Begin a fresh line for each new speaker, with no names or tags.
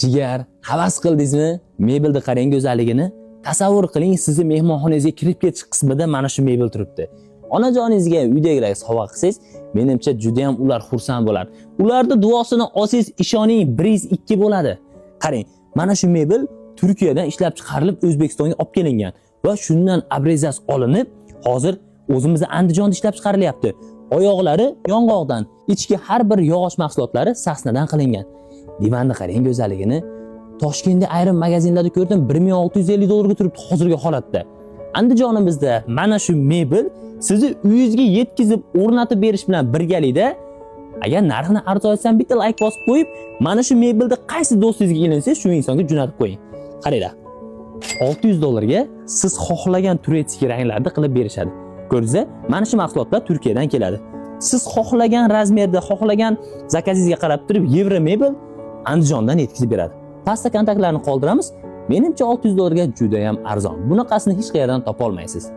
Jigar, havas qildingizmi? Mebelni qarang go'zalligini. Tasavvur qiling, sizni mehmonxonangizga kirib ketish qismida mana shu mebel turibdi. Onajoningizga uydagilarga sovg'a qilsangiz, menimcha juda ham ular xursand bo'ladi. Ularning duosini olsangiz, ishoning 1-2 bo'ladi. Qarang, mana shu mebel Turkiyadan ishlab chiqarilib O'zbekistonga olib kelingan va shundan abrezas olinib, hozir o'zimizda Andijonda ishlab chiqarilyapti. Oyoqlari yong'oqdan, ichki har bir yog'och mahsulotlari sasnadan qilingan. Divanni qarang go'zalligini. Toshkentda ayrim magazinlarda ko'rdim, 1650 dollarga turibdi hozirgi holatda. Andijonimizda mana shu mebel sizni uyingizga yetkazib o'rnatib berish bilan birgalikda, agar narxini arzonsam bitta like bosib qo'yib, mana shu mebelni qaysi do'stingizga ilinsa, shu insonga jo'natib qo'ying. Qaranglar. 600 dollarga siz xohlagan turetskiy ranglarda qilib berishadi. Ko'rdingizmi? Mana shu mahsulotlar Turkiyadan keladi. Siz xohlagan razmerda, xohlagan zakazingizga qarab turib, Yevro mebel Andijondan yetkazib beradi. Pastda kontaktlarni qoldiramiz. Menimcha 600 dollarga juda ham arzon. Bunaqasini hech qayerdan topa olmaysiz.